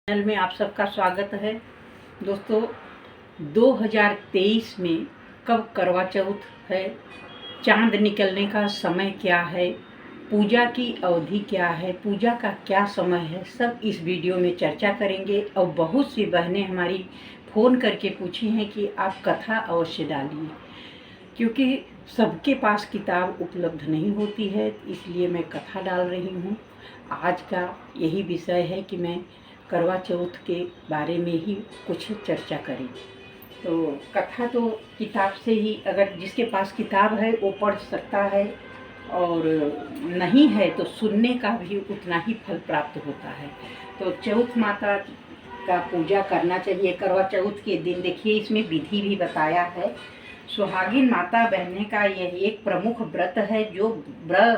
Channel में आप सबका स्वागत है। दोस्तों, 2023 में कब करवा चौथ है, चांद निकलने का समय क्या है, पूजा की अवधि क्या है, पूजा का क्या समय है, सब इस वीडियो में चर्चा करेंगे। और बहुत सी बहनें हमारी फ़ोन करके पूछी हैं कि आप कथा अवश्य डालिए, क्योंकि सबके पास किताब उपलब्ध नहीं होती है, इसलिए मैं कथा डाल रही हूँ। आज का यही विषय है कि मैं करवा चौथ के बारे में ही कुछ चर्चा करें। तो कथा तो किताब से ही, अगर जिसके पास किताब है वो पढ़ सकता है, और नहीं है तो सुनने का भी उतना ही फल प्राप्त होता है। तो चौथ माता का पूजा करना चाहिए। करवा चौथ के दिन देखिए, इसमें विधि भी बताया है। सुहागिन माता बहने का यह एक प्रमुख व्रत है जो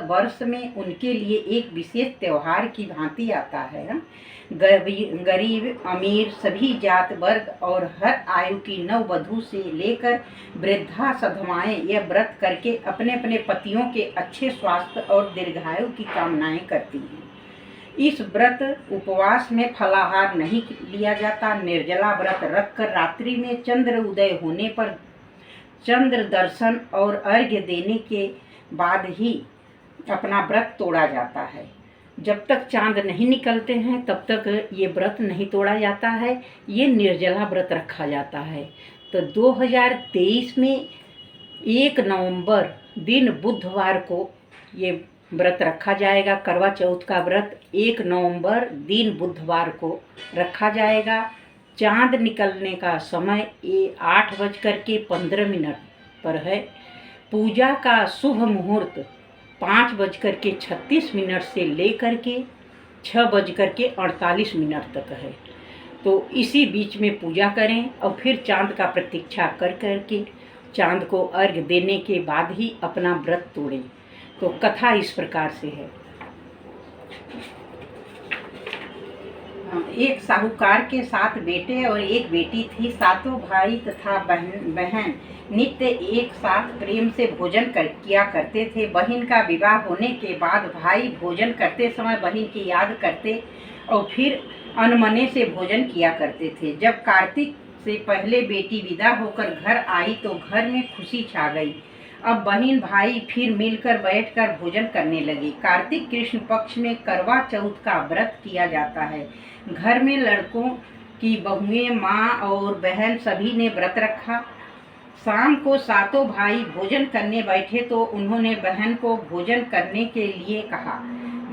वर्ष में उनके लिए एक विशेष त्योहार की भांति आता है। गरीब अमीर सभी जात वर्ग और हर आयु की नववधू से लेकर वृद्धा सधवाएं यह व्रत करके अपने अपने पतियों के अच्छे स्वास्थ्य और दीर्घायु की कामनाएं करती हैं। इस व्रत उपवास में फलाहार नहीं लिया जाता। निर्जला व्रत रखकर रात्रि में चंद्र उदय होने पर चंद्र दर्शन और अर्घ्य देने के बाद ही अपना व्रत तोड़ा जाता है। जब तक चांद नहीं निकलते हैं तब तक ये व्रत नहीं तोड़ा जाता है, ये निर्जला व्रत रखा जाता है। तो 2023 में 1 नवंबर दिन बुधवार को ये व्रत रखा जाएगा। करवा चौथ का व्रत 1 नवंबर दिन बुधवार को रखा जाएगा। चांद निकलने का समय 8:15 पर है। पूजा का शुभ मुहूर्त 5:36 से लेकर के 6:48 तक है। तो इसी बीच में पूजा करें और फिर चांद का प्रतीक्षा कर करके चांद को अर्घ्य देने के बाद ही अपना व्रत तोड़ें। तो कथा इस प्रकार से है। एक साहूकार के 7 बेटे और एक बेटी थी। सातों भाई तथा बहन नित्य एक साथ प्रेम से भोजन किया करते थे। बहन का विवाह होने के बाद भाई भोजन करते समय बहन की याद करते और फिर अनमने से भोजन किया करते थे। जब कार्तिक से पहले बेटी विदा होकर घर आई तो घर में खुशी छा गई। अब बहन भाई फिर मिलकर बैठकर भोजन करने लगे। कार्तिक कृष्ण पक्ष में करवा चौथ का व्रत किया जाता है। घर में लड़कों की बहुएं, माँ और बहन सभी ने व्रत रखा। शाम को सातों भाई भोजन करने बैठे तो उन्होंने बहन को भोजन करने के लिए कहा।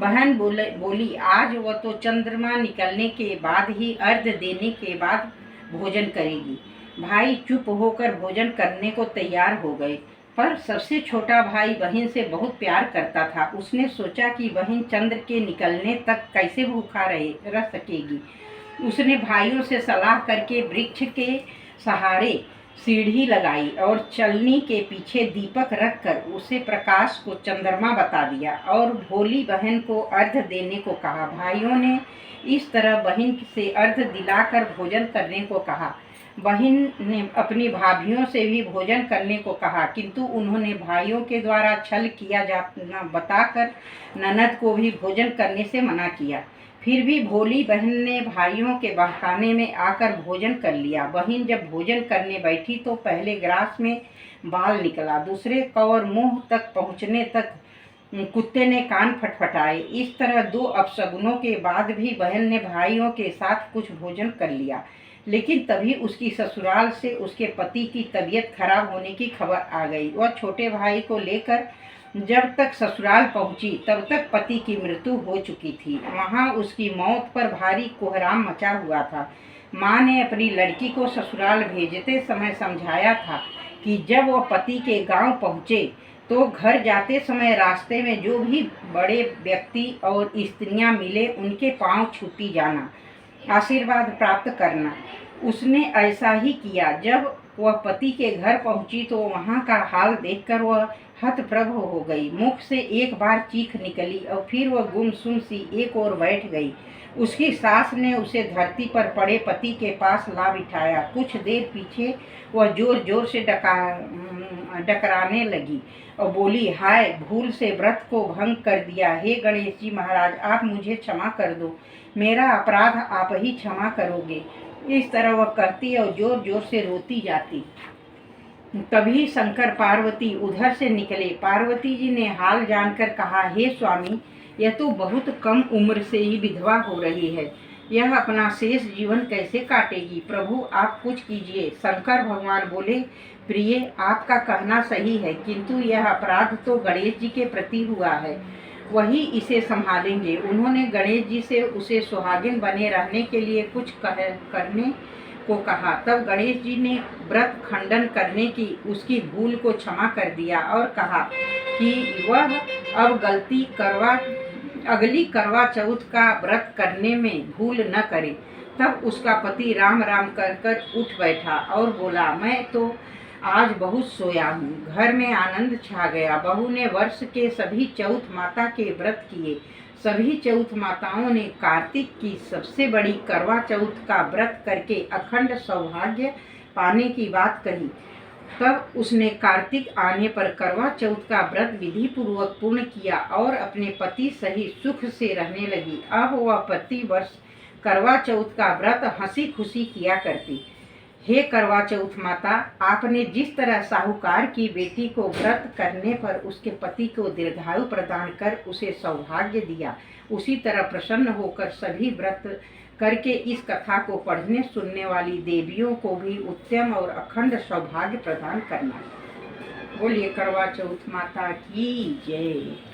बहन बोली आज वह तो चंद्रमा निकलने के बाद ही अर्घ्य देने के बाद भोजन करेगी। भाई चुप होकर भोजन करने को तैयार हो गए, पर सबसे छोटा भाई बहन से बहुत प्यार करता था। उसने सोचा कि बहन चंद्र के निकलने तक कैसे भूखा रह सकेगी। उसने भाइयों से सलाह करके वृक्ष के सहारे सीढ़ी लगाई और चलनी के पीछे दीपक रखकर उसे प्रकाश को चंद्रमा बता दिया और भोली बहन को अर्घ्य देने को कहा। भाइयों ने इस तरह बहन से अर्घ्य दिलाकर भोजन करने को कहा। बहन ने अपनी भाभियों से भी भोजन करने को कहा, किंतु उन्होंने भाइयों के द्वारा छल किया जाना बताकर ननद को भी भोजन करने से मना किया। फिर भी भोली बहन ने भाइयों के बहकाने में आकर भोजन कर लिया। बहन जब भोजन करने बैठी तो पहले ग्रास में बाल निकला, दूसरे कौर मुंह तक पहुँचने तक कुत्ते ने कान फटफटाए। इस तरह 2 अपशगुनों के बाद भी बहन ने भाइयों के साथ कुछ भोजन कर लिया, लेकिन तभी उसकी ससुराल से उसके पति की तबीयत खराब होने की खबर आ गई। वह छोटे भाई को लेकर जब तक ससुराल पहुंची तब तक पति की मृत्यु हो चुकी थी। वहां उसकी मौत पर भारी कोहराम मचा हुआ था। माँ ने अपनी लड़की को ससुराल भेजते समय समझाया था कि जब वह पति के गांव पहुँचे तो घर जाते समय रास्ते में जो भी बड़े व्यक्ति और स्त्रियां मिले उनके पांव छूती जाना, आशीर्वाद प्राप्त करना। उसने ऐसा ही किया। जब वह पति के घर पहुंची तो वहां का हाल देखकर वह हतप्रभ हो गई। मुख से एक बार चीख निकली और फिर वह गुमसुम सी एक ओर बैठ गई। उसकी सास ने उसे धरती पर पड़े पति के पास ला बिठाया। कुछ देर पीछे वह जोर जोर से डकराने लगी और बोली, हाय, भूल से व्रत को भंग कर दिया। हे गणेश जी महाराज, आप मुझे क्षमा कर दो, मेरा अपराध आप ही क्षमा करोगे। इस तरह वह कहती और जोर जोर से रोती जाती। तभी शंकर पार्वती उधर से निकले। पार्वती जी ने हाल जानकर कहा, हे स्वामी, यह तो बहुत कम उम्र से ही विधवा हो रही है, यह अपना शेष जीवन कैसे काटेगी? प्रभु आप कुछ कीजिए। शंकर भगवान बोले, प्रिय, आपका कहना सही है, किंतु यह अपराध तो गणेश जी के प्रति हुआ है, वही इसे संभालेंगे। उन्होंने गणेश जी से उसे सुहागिन बने रहने के लिए कुछ करने को कहा। तब गणेश जी ने व्रत खंडन करने की उसकी भूल को क्षमा कर दिया और कहा कि वह अब अगली करवा चौथ का व्रत करने में भूल न करे। तब उसका पति राम राम कर कर उठ बैठा और बोला, मैं तो आज बहुत सोया हूँ। घर में आनंद छा गया। बहू ने वर्ष के सभी चौथ माता के व्रत किए। सभी चौथ माताओं ने कार्तिक की सबसे बड़ी करवा चौथ का व्रत करके अखंड सौभाग्य पाने की बात कही। तब उसने कार्तिक आने पर करवा चौथ का व्रत विधि पूर्वक पूर्ण किया और अपने पति सहित सुख से रहने लगी। अब वह प्रति वर्ष करवा चौथ का व्रत हंसी खुशी किया करती। हे करवा चौथ माता, आपने जिस तरह साहूकार की बेटी को व्रत करने पर उसके पति को दीर्घायु प्रदान कर उसे सौभाग्य दिया, उसी तरह प्रसन्न होकर सभी व्रत करके इस कथा को पढ़ने सुनने वाली देवियों को भी उत्तम और अखंड सौभाग्य प्रदान करना। बोलिए करवा चौथ माता की जय।